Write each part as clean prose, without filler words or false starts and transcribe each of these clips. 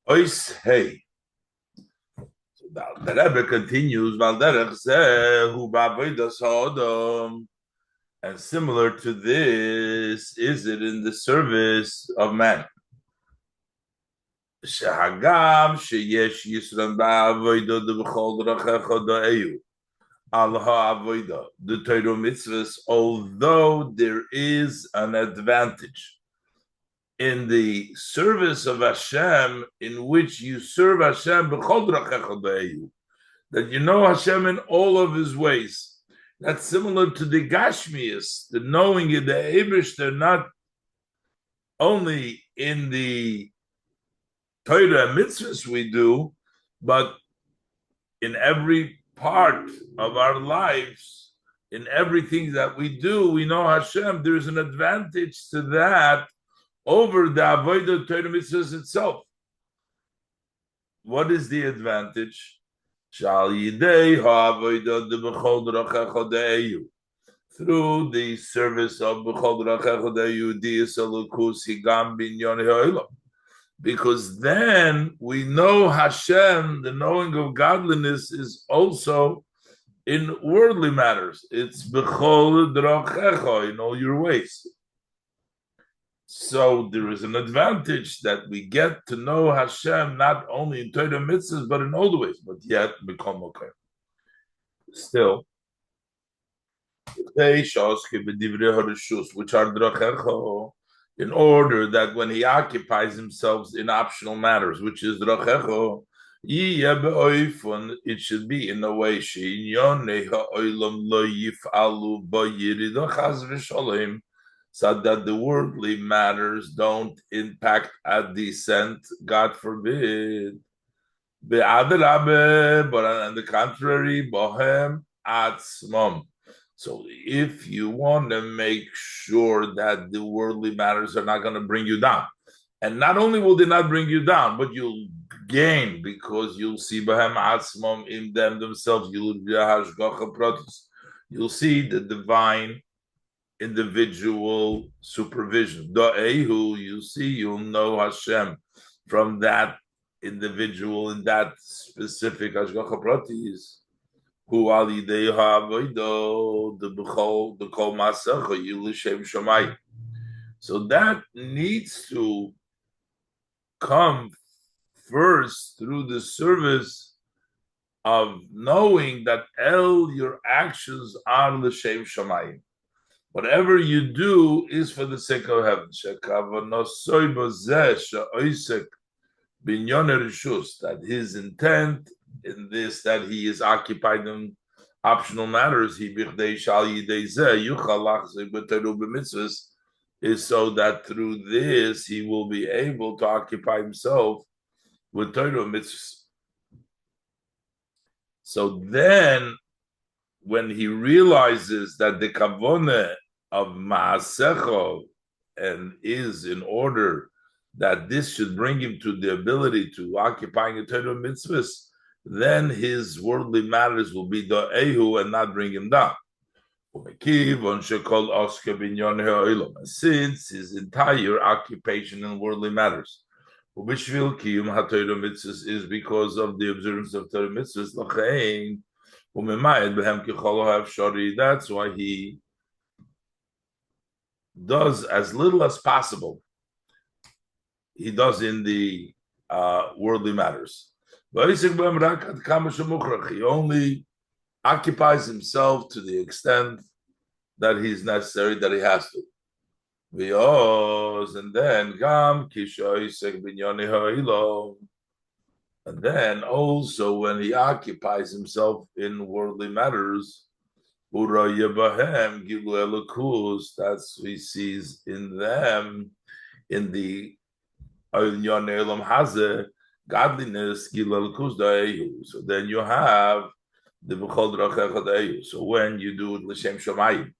Ois hey. So the Rebbe continues, and similar to this, is it in the service of man? Shehagam sheyesh yisran ba'avodah debechol drachecha da'eyu al ha'avodah the Torah mitzvahs, although there is an advantage in the service of Hashem, in which you serve Hashem b'chol drachecha da'eyu, that you know Hashem in all of His ways. That's similar to the Gashmias, the knowing in the Eibush. They're not only in the Torah and mitzvahs we do, but in every part of our lives, in everything that we do, we know Hashem. There's an advantage to that over the Avodah Torah mitzvahs itself. What is the advantage? Through the service of because then we know Hashem. The knowing of godliness is also in worldly matters. It's b'chol drachecha, in all your ways. So there is an advantage that we get to know Hashem not only in Torah mitzvahs but in all the ways. But yet, still, which are drachecha, in order that when he occupies himself in optional matters, which is drachecha, it should be in a way so that the worldly matters don't impact a descent, God forbid. But on the contrary, bohem atzmom. So if you want to make sure that the worldly matters are not going to bring you down, and not only will they not bring you down, but you'll gain, because you'll see bohem atzmom in them themselves. You'll see the divine individual supervision. Da'ehu, you see, you'll know Hashem from that individual in that specific hashgacha pratis. Who ali the b'chol the kol masacha yilishem shomai. So that needs to come first through the service of knowing that your actions are l'shem shomayim. Whatever you do is for the sake of heaven. That his intent in this, that he is occupied in optional matters, is so that through this he will be able to occupy himself with Torah mitzvahs. So then, when he realizes that the kavanah of Ma'asecho and is in order that this should bring him to the ability to occupying a Torah mitzvahs, then his worldly matters will be da'ehu and not bring him down. Since his entire occupation in worldly matters is because of the observance of Torah mitzvahs, that's why he does as little as possible. He does in the worldly matters. He only occupies himself to the extent that he's necessary, that he has to. And then also when he occupies himself in worldly matters, that's he sees in them, in the godliness. So then you have the b'chol drachecha. So when you do it l'shem shomayim,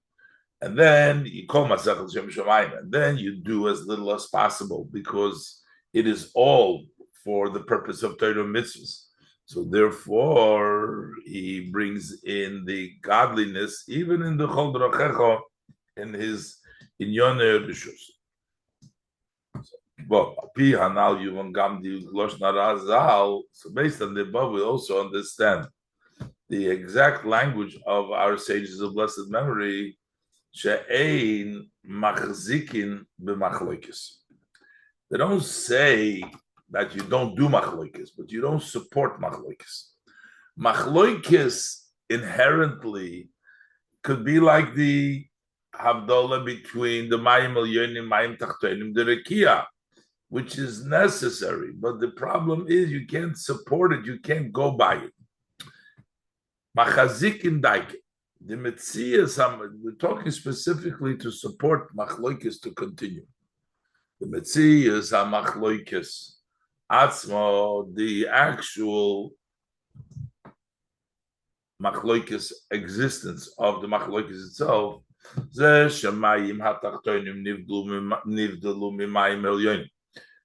and then you call masach l'shem shomayim, and then you do as little as possible, because it is all for the purpose of Torah mitzvahs. So therefore, he brings in the godliness, even in the chol drachecha, in his inyoner rishus. So based on the above, we also understand the exact language of our sages of blessed memory. She'ein machzikin b'machloikis. They don't say that you don't do machloikis, but you don't support machloikis. Machloikis inherently could be like the havdalah between the mayim elyonim, mayim tachtonim, the rekia, which is necessary. But the problem is you can't support it, you can't go by it. Machazikin daike. The Metzias, we're talking specifically to support machloikis to continue. The Metzias are machloikis. Atzmo, the actual machloikis existence of the machloikis itself.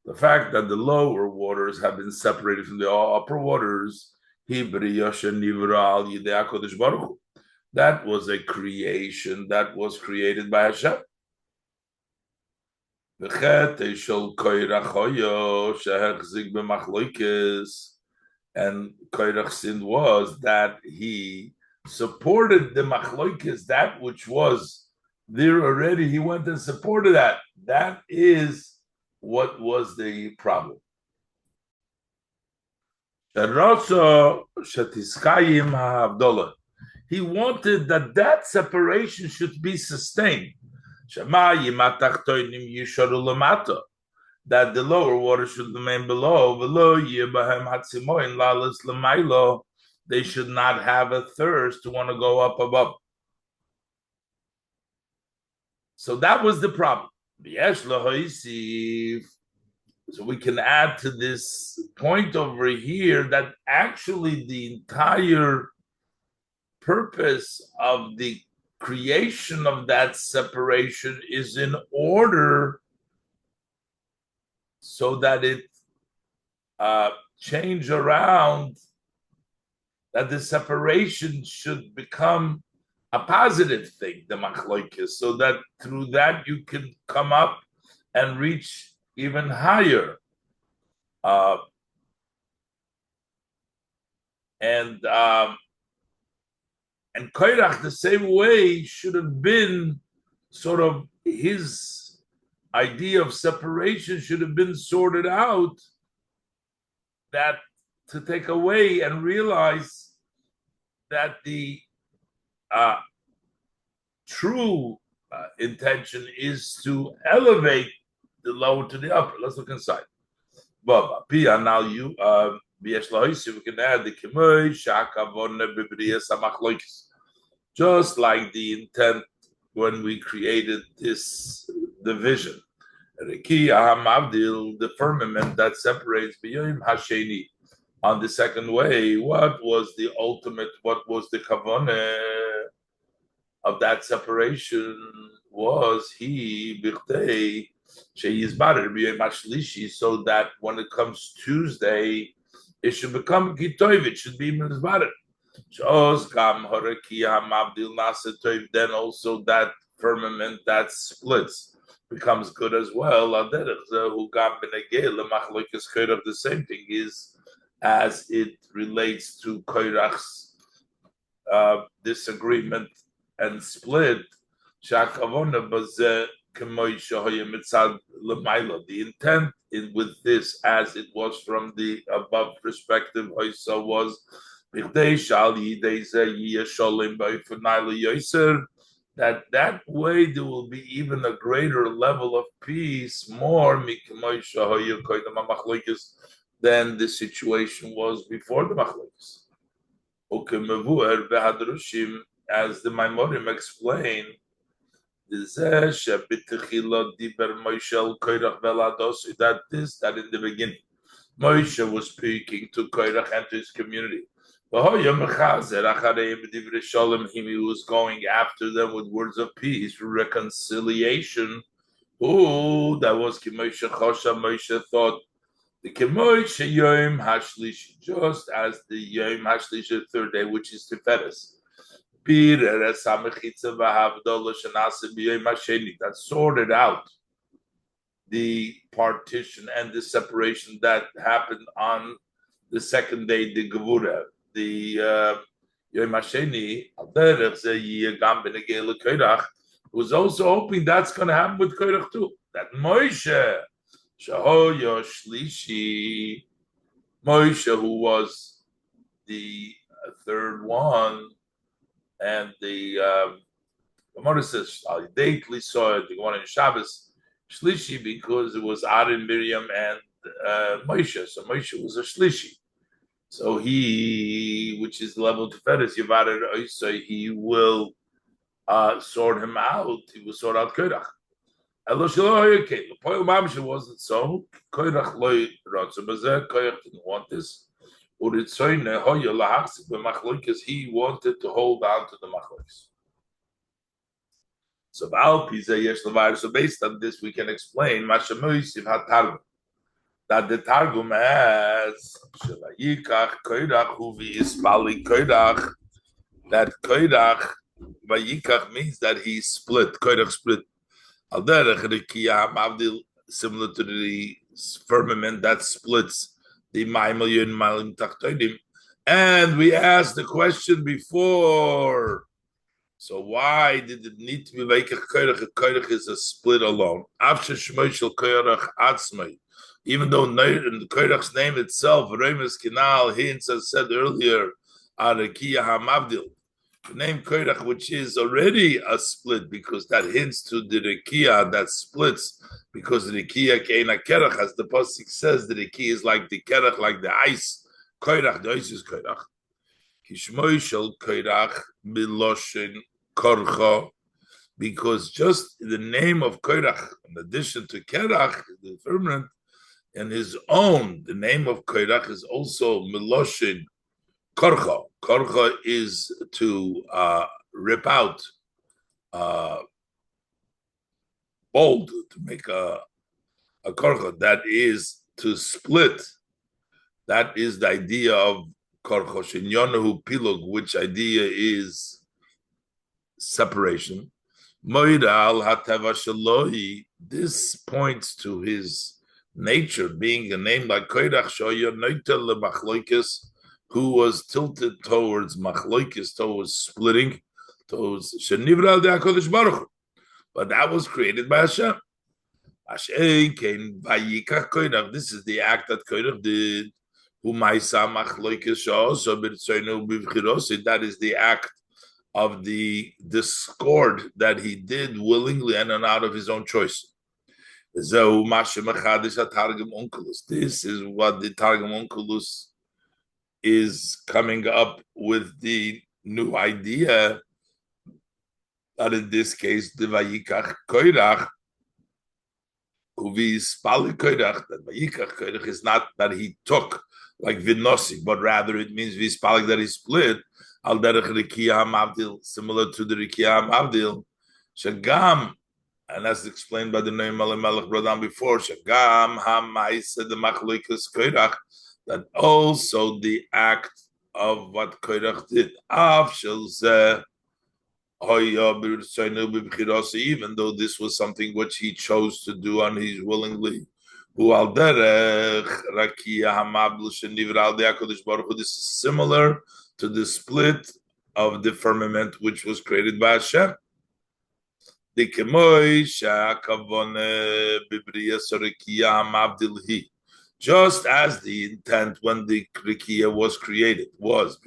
The fact that the lower waters have been separated from the upper waters, that was a creation that was created by Hashem. And Koirach's sin was that he supported the machloikis, that which was there already. He went and supported that. That is what was the problem. He wanted that separation should be sustained. That the lower water should remain below. They should not have a thirst to want to go up above. So that was the problem. So we can add to this point over here that actually the entire purpose of the creation of that separation is in order so that it change around, that the separation should become a positive thing, the machloikis, so that through that you can come up and reach even higher. And Koirach, the same way, should have been sort of his idea of separation should have been sorted out, that to take away and realize that the true intention is to elevate the lower to the upper. Let's look inside. Baba, Pia, now you we can add the Kimoy, Shakavon, Samachloikis. Just like the intent when we created this division. The firmament that separates B'yoim Hasheni. On the second way, what was the ultimate, what was the kavanah of that separation? Was he Birtei Sheyizbarer B'yoim Hashlishi, so that when it comes Tuesday, it should become Gitoiv, it should be Mizbarer. Then also that firmament that splits becomes good as well. The same thing is as it relates to Koirach's disagreement and split. The intent with this, as it was from the above perspective, was that way there will be even a greater level of peace, more than the situation was before the machlokes. As the Maimorim explain, that in the beginning Moshe was speaking to Koirach and to his community. He was going after them with words of peace, reconciliation. Oh, that was Moshe Chosha. Moshe thought the Moshe Yom Hashlishi, just as the Yom Hashlishi, third day, which is Tiferes. That sorted out the partition and the separation that happened on the second day, the Gevura, the Yom Hasheni, was also hoping that's going to happen with Koirach too. That Moshe, Shahoyo Shlishi, Moshe, who was the third one, and the Gemara says, they saw it, the one in Shabbos, Shlishi, because it was Aaron, Miriam, and Moshe. So Moshe was a Shlishi. So he, which is the level of Tiferes, Yavarer, so he will sort him out. He will sort out Koirach. The point of wasn't so. Koirach loy ratzabazeh. Koirach didn't want this. Because he wanted to hold on to the machlokes. So based on this, we can explain that the Targum has that Koirach Vayikach means that he split. Koirach split. Similar to the firmament that splits the Ma'imel Malim Tachtonim. And we asked the question before. So why did it need to be Vayikach Koirach? Koirach is a split alone. Even though in the Koirach's name itself, Remes Kinal hints, as said earlier, Arakiya Hamavdil. The name Koirach, which is already a split, because that hints to the Rekiya that splits, because the Rekiya Keina Kerach, as the Pasuk says, the Rekiya is like the Kerach, like the ice. Koirach, the ice is Koirach. Kishmoy shel Koirach miloshin korcho, because just the name of Koirach, in addition to Kerach, the firmament, and his own, the name of Koirach is also miloshin korcho. Korcho is to rip out, bold, to make a korcho. That is to split. That is the idea of korcho. Shinyonahu pilug, which idea is separation. Moiral hateva shaloi. This points to his nature, being a name like Koirach shoya noitel lemachloikis, who was tilted towards machloikis, towards splitting, towards shenivra de HaKadosh Baruch Hu. But that was created by Hashem. Hashem came vayikach Koirach. This is the act that Koirach did. Umaysa machloikis she'oso b'ritzono b'vchirosi. That is the act of the discord that he did willingly and out of his own choice. This is what the Targum Onkelos is coming up with, the new idea that in this case the Vayikach Koirach, that Vayikach Koirach is not that he took like Vinosi, but rather it means Vispalik that he split. Al derech Rikiya Hamavdil, similar to the Rikiya Hamavdil, Shagam, and as explained by the name Melech brought down before, Shagam Hamaisa the Machloikas Koirach, that also the act of what Koirach did, even though this was something which he chose to do and he's willingly. This is similar to the split of the firmament which was created by Hashem. Just as the intent when the Rikiya was created was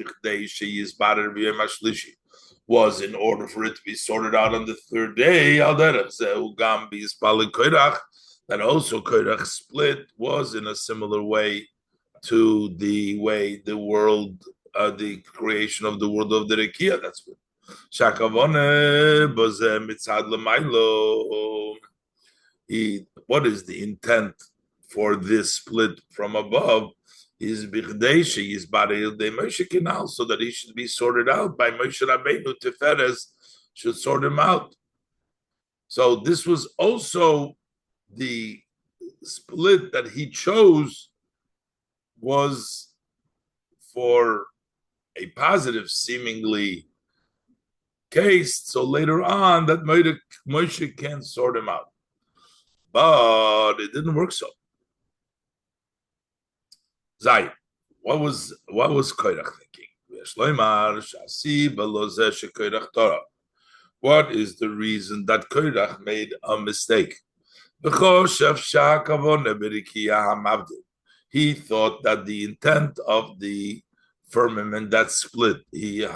in order for it to be sorted out on the third day, that also Koirach split was in a similar way to the way the world, the creation of the world of the Rikiya. That's what. What is the intent for this split from above? Is Moshe Kinal, so that he should be sorted out by Moshe Rabbeinu. Tiferes should sort him out. So this was also the split that he chose, was for a positive seemingly case, so later on that Moshe can sort him out. But it didn't work so. Zayin. What was Koirach thinking? What is the reason that Koirach made a mistake? He thought that the intent of the firmament that split, is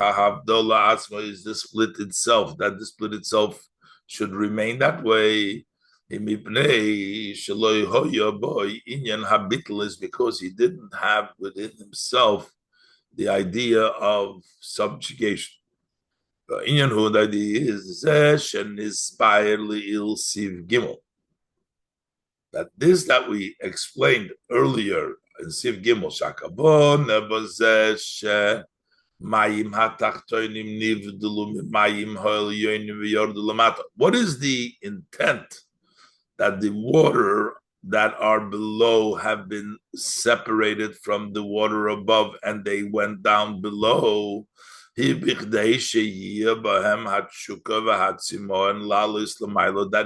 the split itself, that the split itself should remain that way. Is because he didn't have within himself the idea of subjugation. The idea is that this that we explained earlier in Siv Gimel Shakabon what is the intent that the water that are below have been separated from the water above and they went down below? That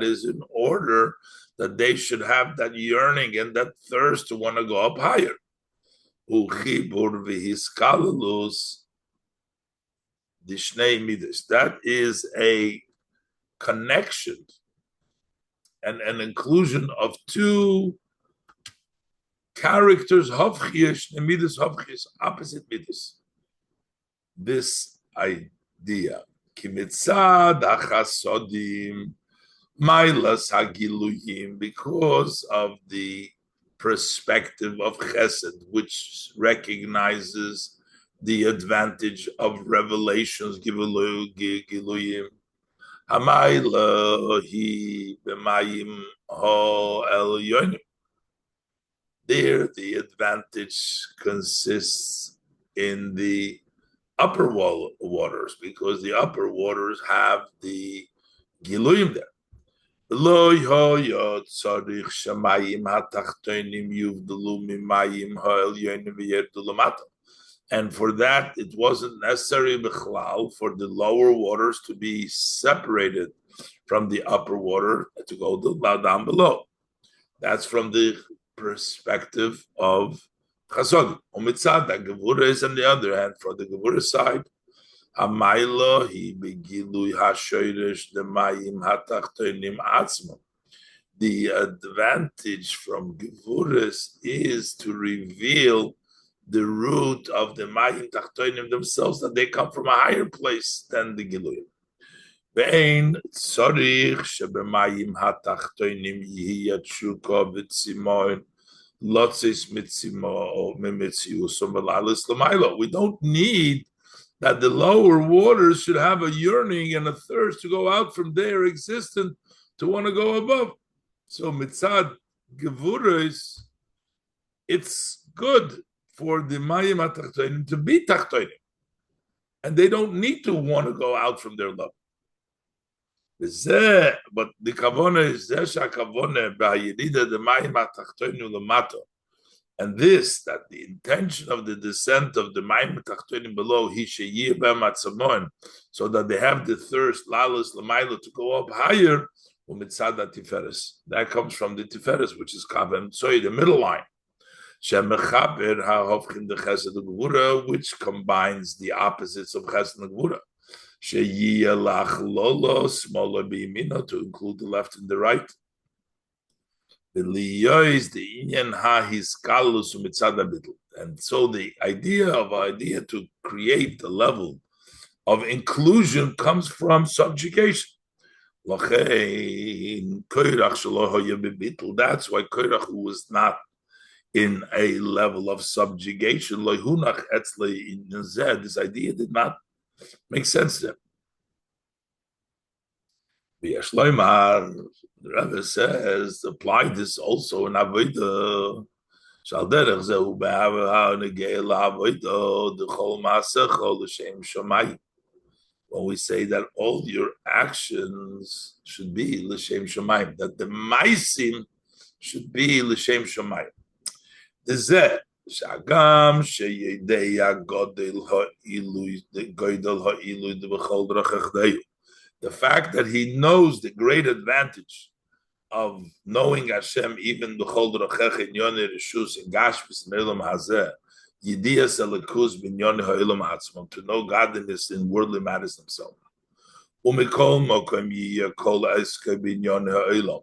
is in order that they should have that yearning and that thirst to want to go up higher. That is a connection and an inclusion of two characters, opposite midas. This idea, because of the perspective of chesed, which recognizes the advantage of revelations, giluyim. There, the advantage consists in the upper waters, because the upper waters have the giluyim there. And for that, it wasn't necessary for the lower waters to be separated from the upper water to go down below. That's from the perspective of Chasod. Umitzad, Gevura is on the other hand, for the Gevura side, Hamaylo hi begilui hashoirish demayim hatachtonim atzmo. The advantage from Gevuras is to reveal the root of the mayim tachtonim themselves, that they come from a higher place than the Giluyim. Ve'ein tzorich shebemayim hatachtonim yihi yatshuka v'tzimoin lotzis mitzimo mimitzius umelalis l'maylo. We don't need that the lower waters should have a yearning and a thirst to go out from their existence to want to go above. So mitzad gevuras, it's good for the mayim hatachtonim to be tachtonim, and they don't need to want to go out from their level. But the kavona is kavona b'hayirida the mayim hatachtonim lemato. And this, that the intention of the descent of the mayim tachtonim below, so that they have the thirst, lalas l'mayla, to go up higher, tiferes. That comes from the tiferes, which is kaven tzoy, the middle line, which combines the opposites of chesed and gvura, to include the left and the right. And so the idea to create the level of inclusion comes from subjugation. That's why Koirach, who was not in a level of subjugation, this idea did not make sense to him. The Rebbe says, apply this also in Avodah. When we say that all your actions should be l'shem shamayim, that the maisim should be l'shem shamayim. The fact that he knows the great advantage of knowing Hashem, even the Chol Drachech in Yoneh Rishus in Gashmis in Elam Hazeh, Yidiyas Elikus bin Yoneh Ha'elam Atzmon, to know godliness in worldly matters themselves. Umikol Mokom Yiyah Kol Eske bin Yoneh Ha'elam,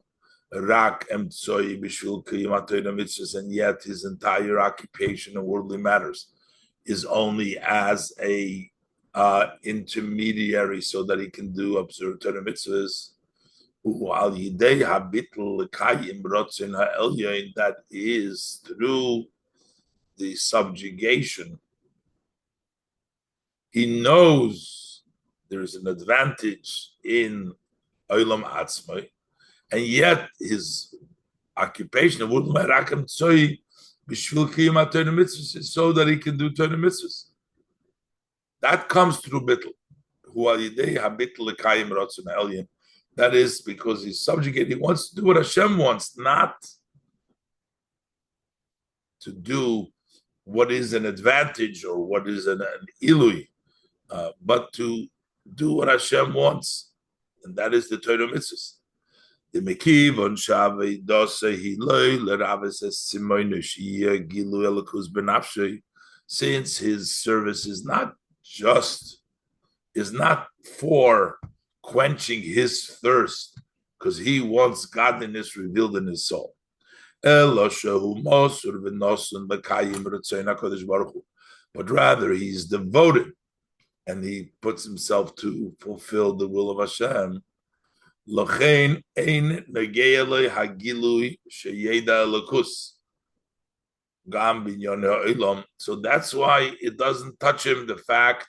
Rak Emtsoi Bishvil Kiyam HaTorah Mitzvahs, and yet his entire occupation in worldly matters is only as a intermediary so that he can do observe Torah Mitzvahs. That is through the subjugation. He knows there is an advantage in Olam Atzmai, and yet his occupation is so that he can do Torah Mitzvahs. That comes through Bittul. That is because he's subjugated. He wants to do what Hashem wants, not to do what is an advantage or what is an ilui, but to do what Hashem wants, and that is the Torah Mitzvahs. The Mekivon Shavei Dosei Hiloi Leraves Simoinish Gilu Elikus Benafshei, since his service is not for quenching his thirst, because he wants godliness revealed in his soul. But rather he's devoted and he puts himself to fulfill the will of Hashem. So that's why it doesn't touch him, the fact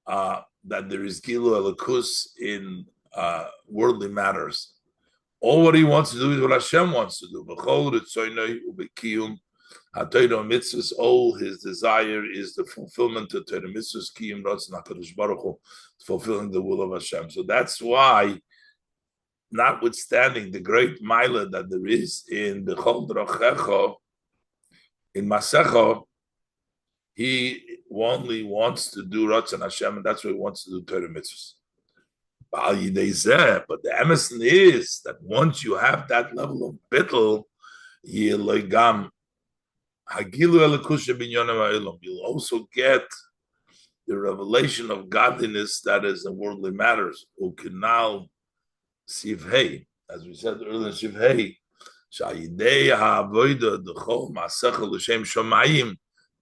that there is Gilu Elikus in worldly matters. All what he wants to do is what Hashem wants to do. All his desire is the fulfillment of Torah Mitzvahs, fulfilling the will of Hashem. So that's why, notwithstanding the great milah that there is in B'chol Drachecho, in Masecha, he only wants to do Ratzon Hashem, and that's why he wants to do Torah Mitzvahs. But the emerson is that once you have that level of bittul, you'll also get the revelation of godliness that is in worldly matters. Ukinal Sivhei, as we said earlier, Sivhei,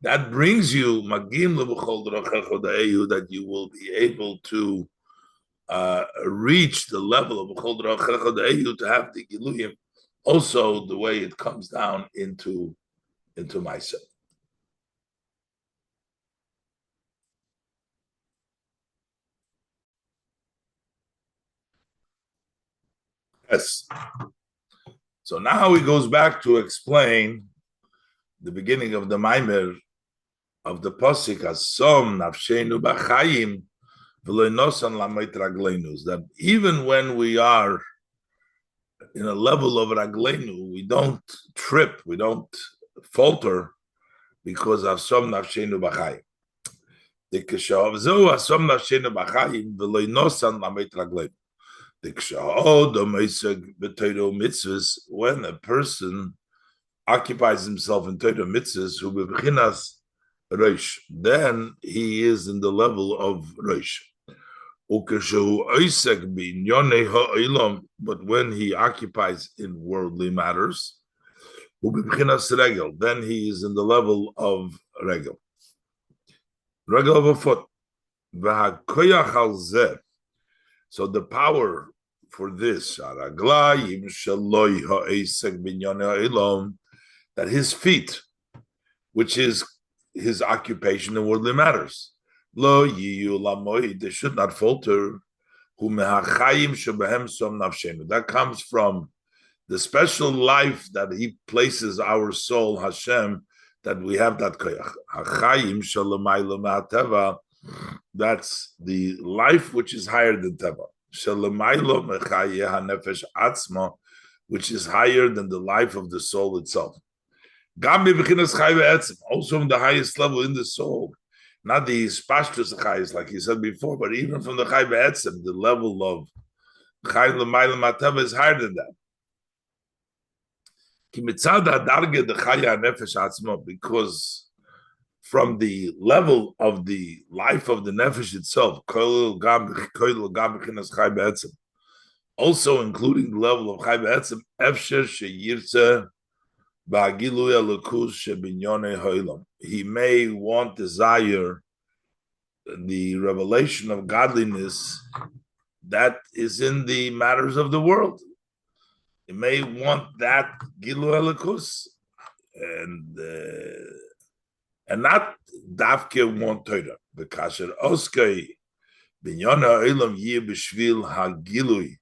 that brings you that you will be able to reach the level of to have the Giluyim, also the way it comes down into myself. Yes. So now he goes back to explain the beginning of the Maimer of the Pasuk, Asom Nafshenu B'Chayim V'Leinosan Lameit Ragleinu, that even when we are in a level of Ragleinu, we don't trip, we don't falter, because Asom Nafshenu B'Chayim. The Keshav Zo Asom Nafshenu B'Chayim V'Leinosan Lameit Ragleinu. When a person occupies himself in Torah mitzvahs, who bechinas Reish, then he is in the level of Reish. But when he occupies in worldly matters, then he is in the level of Regel. Regel of a foot. So the power for this, that his feet, which is his occupation in worldly matters, they should not falter. That comes from the special life that he places our soul, Hashem, that we have that koyach. That's the life which is higher than Teva. Which is higher than the life of the soul itself. Also from the highest level in the soul. Not the spashtus chayis, like he said before, but even from the chay be'etzem, the level of chay l'mayla mateva is higher than that. Because from the level of the life of the nefesh itself, also including the level of chai be'etzem, efsher sheyirtze ba'gilui elokus shebinyonei ha'olam. He may want, desire the revelation of godliness that is in the matters of the world. He may want that gilui elokus, and not dafke want Torah. Bekasher oskei binyonei ha'olam yeh b'shvil ha'gilui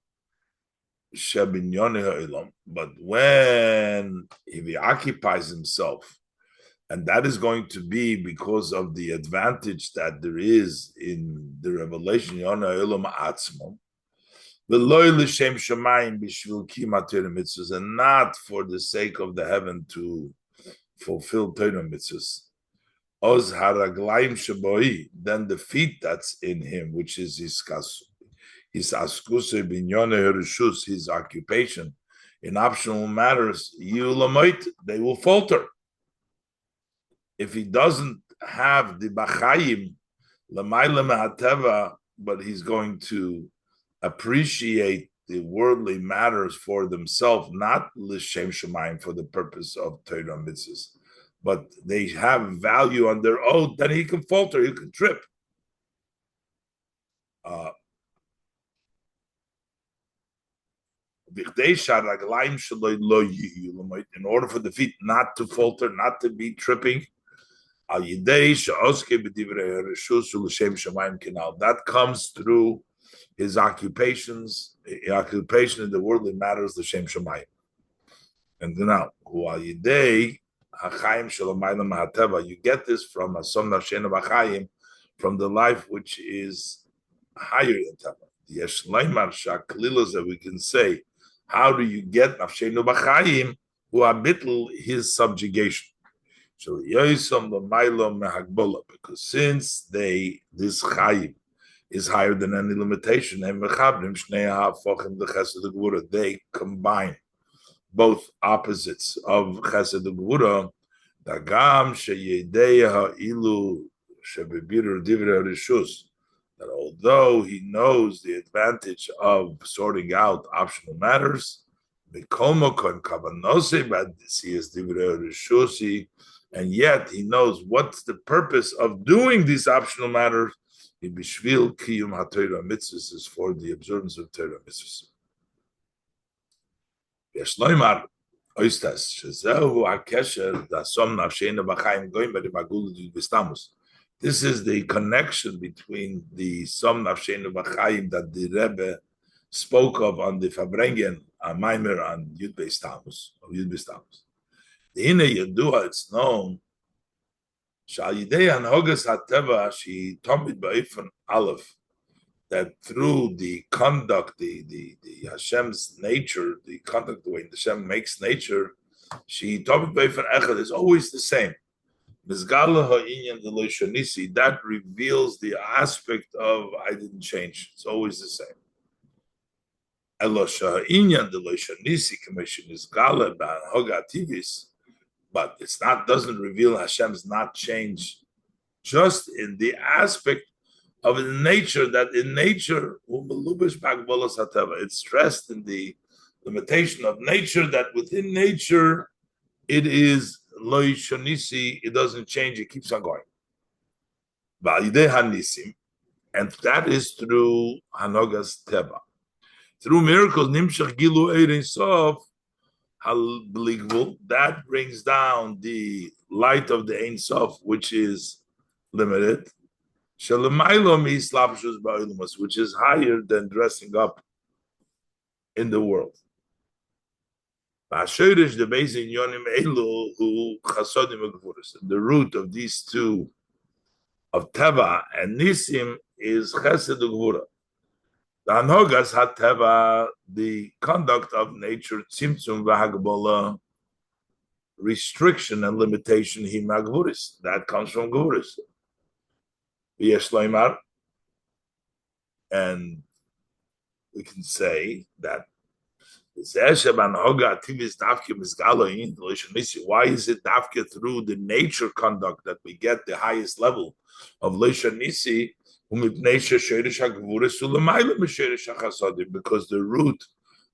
shebinyonei ha'olam. But when he occupies himself, and that is going to be because of the advantage that there is in the revelation Yonei ha'olam atzmo, v'lo l'shem shamayim b'shvil kiyum Torah mitzvahs, and not for the sake of the heaven to fulfill Torah mitzvahs. Oz haraglaim shaboi, then the feet that's in him, which is his askuse binyone herishus, his occupation in optional matters, they will falter. If he doesn't have the bachayim l'mayla mehateva, but he's going to appreciate the worldly matters for themselves, not l'shem shemayim, for the purpose of Torah mitzvahs, but they have value on their own, then he can falter, he can trip. In order for the feet not to falter, not to be tripping, that comes through his occupations, occupation in the worldly matters, the Shem Shemayim. And now, you get this from a som nafshenu b'chayim, from the life which is higher than Teva. The Yeshleimar Shaklilos that we can say, how do you get nafshenu b'chayim who abitl his subjugation? So yoysom l'maylo mehagbola, because since this chayim is higher than any limitation, they combine both opposites of chesed ugvura, dagam sheyedei ha'ilu shebebirur divrei rishus, that although he knows the advantage of sorting out optional matters, and yet he knows what's the purpose of doing these optional matters. Bishvil kiyum haTorah mitzvahs is for the observance of Torah mitzvahs. Yeshloimar oistas shezehu hakesher dasom nafshenu b'chayim goyim b'rimagulu b'stamus. This is the connection between the som nafshenu b'chayim that the Rebbe spoke of on the Fabrengen Maimer on Yud Beis Tammuz, of Yud Beis Tammuz. The Hine Yedua, it's known, Shal Yidei Hanhogas HaTeva, she tomid ba'ifan Aleph, that through the conduct, the Hashem's nature, the conduct, the way Hashem makes nature, she tomid ba'ifan Echad is always the same. Mizgala ha'inyan deloy shonisi, that reveals the aspect of I didn't change. It's always the same. Elosha ha'inyan deloy shonisi commission is gala ba'anhoga ativis, but it's not, doesn't reveal Hashem's not change, just in the aspect of the nature, that in nature, it's stressed in the limitation of nature, that within nature, it is loy shonisi, it doesn't change, it keeps on going. And that is through Hanogas Teva. Through miracles, Nimshach Gilu Ein Sof, that brings down the light of the Ein Sof, which is limited, which is higher than dressing up in the world. The root of these two, of Teva and Nisim, is Chesed Ugvura. The Anhogas HaTeva, the conduct of nature, Tzimtzum v'Hagbola, restriction and limitation, Himagvuris, that comes from Gvuris. V'Yeshloimar, and we can say that Why is it dafka through the nature conduct that we get the highest level of Leisha Nisi? Because the root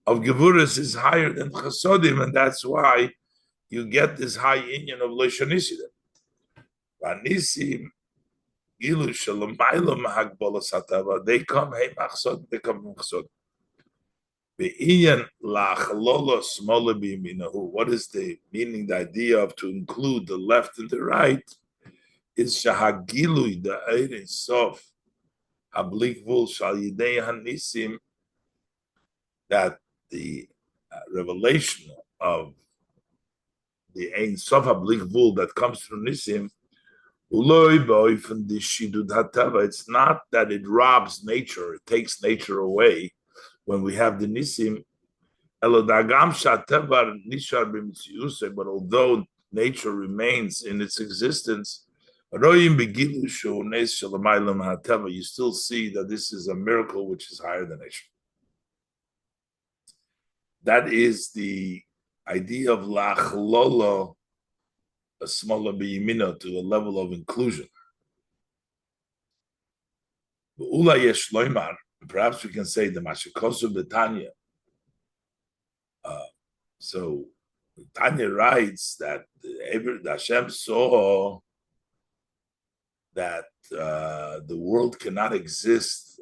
of Gevuras is higher than Chasodim, and that's why you get this high union of Leisha Nisi. They come, hey, they come from Chasodim. What is the meaning, the idea of to include the left and the right? Is Shahagilui, the Ein Sof, Hablikvul Shalidei Hanisim, that the revelation of the Ein Sof Hablikvul that comes through Nisim, it's not that it robs nature, it takes nature away when we have the Nisim. But although nature remains in its existence, you still see that this is a miracle which is higher than nature. That is the idea of lachlolo, a smaller biyimina, to a level of inclusion. Perhaps we can say the mashikosu betanya. So Tanya writes that Hashem saw that the world cannot exist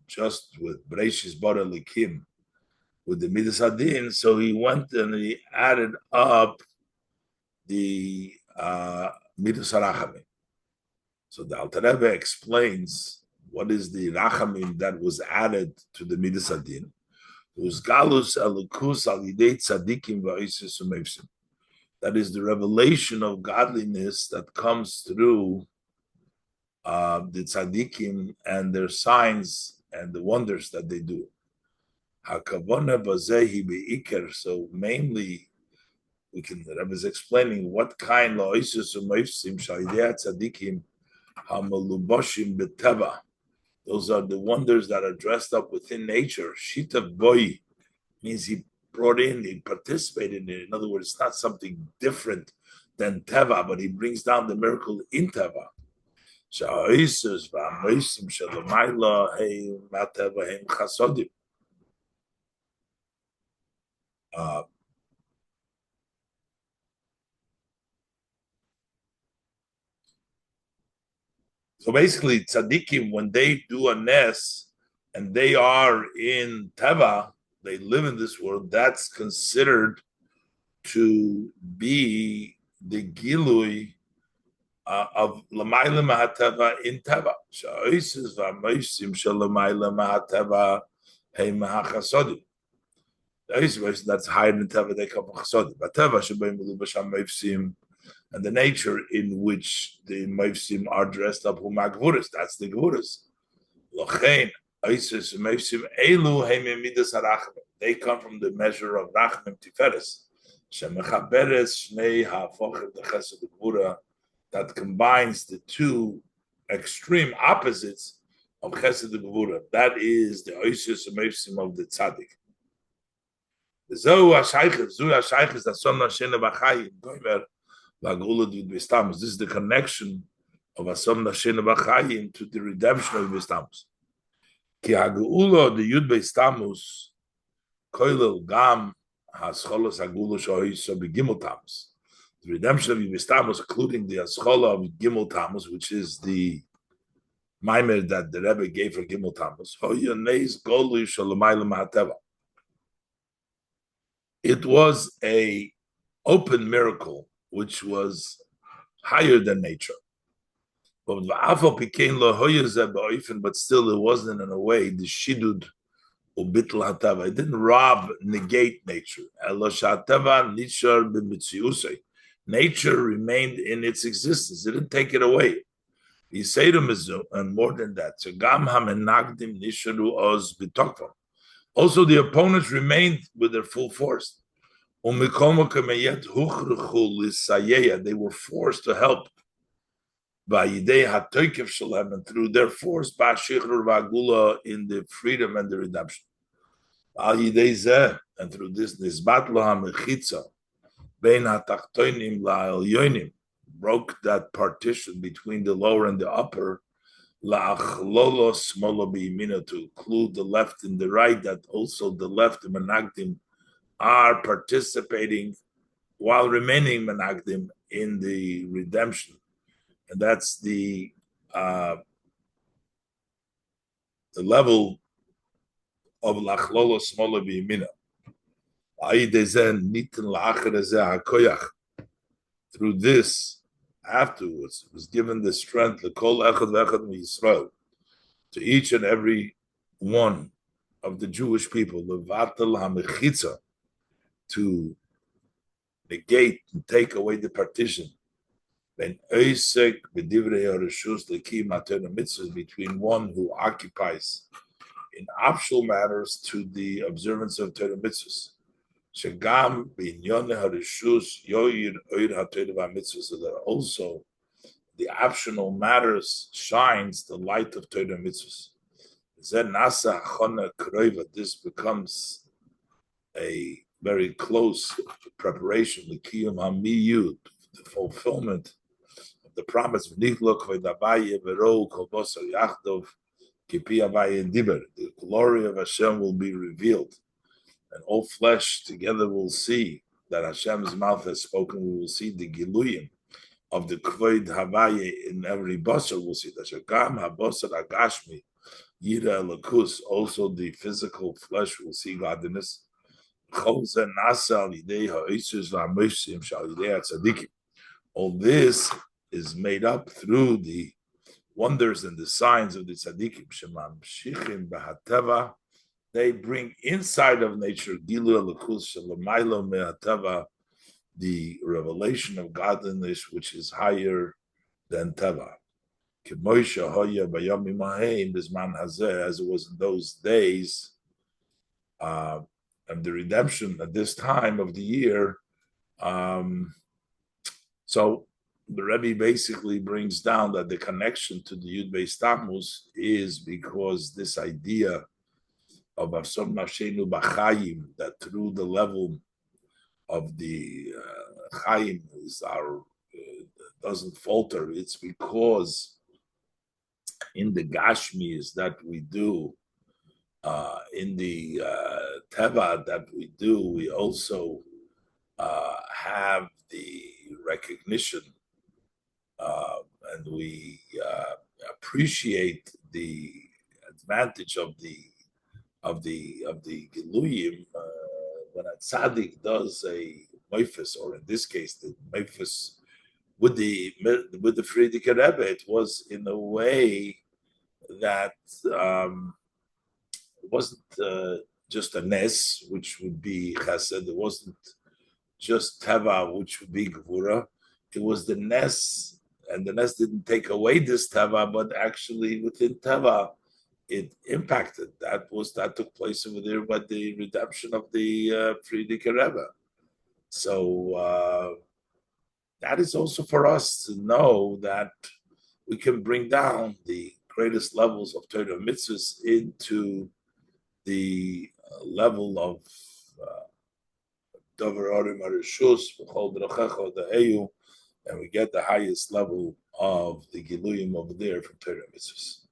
just with Breishis Bara Likim, with the Midas Adin, so he went and he added up the Midas Harachamim. So the Alter Rebbe explains what is the Rachamim that was added to the Midas Adin. That is the revelation of godliness that comes through the tzaddikim and their signs and the wonders that they do. So mainly, the Rebbe is explaining what kind of tzaddikim hamalubashim beteva. Those are the wonders that are dressed up within nature. Shita boy means he brought in, he participated in it. In other words, it's not something different than teva, but he brings down the miracle in teva. So basically, tzaddikim, when they do a nes and they are in teva, they live in this world, that's considered to be the gilui of l'mayla mahateva in teva. Sha'oises v'amoisim sh'l'mayla mahateva hey mahachasodim. That's higher than teva, they come from chasodim. But teva shebei melubasham moifsim, and the nature in which the moifsim are dressed up, hu magvuris, that's the gvuris. Lochein oises moifsim elu hey midas harachmim. They come from the measure of rachmim tiferes. Shemechaberes shnei ha'afochem dechesed gvura, that combines the two extreme opposites of chesed gvura. That is the oises moifsim of the tzaddik. The Zohu HaShaychis is the son Nafshenu B'chayim Gomer Lagula Yud B'Stamus. This is the connection of Asom Nafshenu B'chayim to the redemption of B'Stamus. Ki Hagula the Yud B'Stamus Koilel Gam Hascholos Hagula Shohiso B'Gimel Tamus. The redemption of B'Stamus, including the Haschola of Gimel Tamus, which is the Maimer that the Rebbe gave for Gimel Tamus. Hoyaneis Golu Shalomayla Mahateva. It was a open miracle which was higher than nature. But still it wasn't in a way the shidud ubitl hatava. It didn't negate nature. Nature remained in its existence. It didn't take it away. And more than that. Also, the opponents remained with their full force. They were forced to help. And through their force, in the freedom and the redemption. Al Yidei Zeh, and through this Nisbat Lo HaMechitza, Bein HaTachtonim LaElyonim, broke that partition between the lower and the upper, La'achlolo Smolo B'Yimina, to include the left and the right, that also the left, the Menagdim, are participating while remaining Menagdim in the redemption. And that's the level of La'achlolo Smolo B'Yimina. Through this, afterwards, was given the strength to each and every one of the Jewish people, to negate and take away the partition between one who occupies in optional matters to the observance of Torah mitzvahs. Shagam b'inyone harishus yoyir oir haTorah v'mitzvahs, so that also the optional matters shines the light of Torah mitzvahs. Zen nasa chona kroiva. This becomes a very close preparation, the kiyum hamiyud, the fulfillment of the promise. The glory of Hashem will be revealed, and all flesh together will see that Hashem's mouth has spoken. We will see the giluyim of the kvod havaya in every basar. We'll see that Shagam habasar agashmi yira lakus. Also, the physical flesh will see godliness. All this is made up through the wonders and the signs of the tzaddikim. They bring inside of nature the revelation of godliness, which is higher than teva. As it was in those days, and the redemption at this time of the year. So the Rebbe basically brings down that the connection to the Yud Beis Tamuz is because this idea of nefshenu b'chayim, that through the level of the chayim is our doesn't falter. It's because in the gashmis that we do, in the teva that we do, we also have the recognition, and we appreciate the advantage of the giluyim when a tzaddik does a meifus, or in this case the meifus with the Frierdiker Rebbe. It was in a way that it wasn't just a nes, which would be chesed. It wasn't just teva, which would be gevura. It was the nes, and the nes didn't take away this teva, but actually within teva, it impacted. That took place over there by the redemption of the Frierdiker Rebbe. So that is also for us to know that we can bring down the greatest levels of Torah mitzvahs into the level of Dover Orim Arishus, V'chol D'rachecha D'eyu, and we get the highest level of the Giluyim over there from Torah mitzvahs.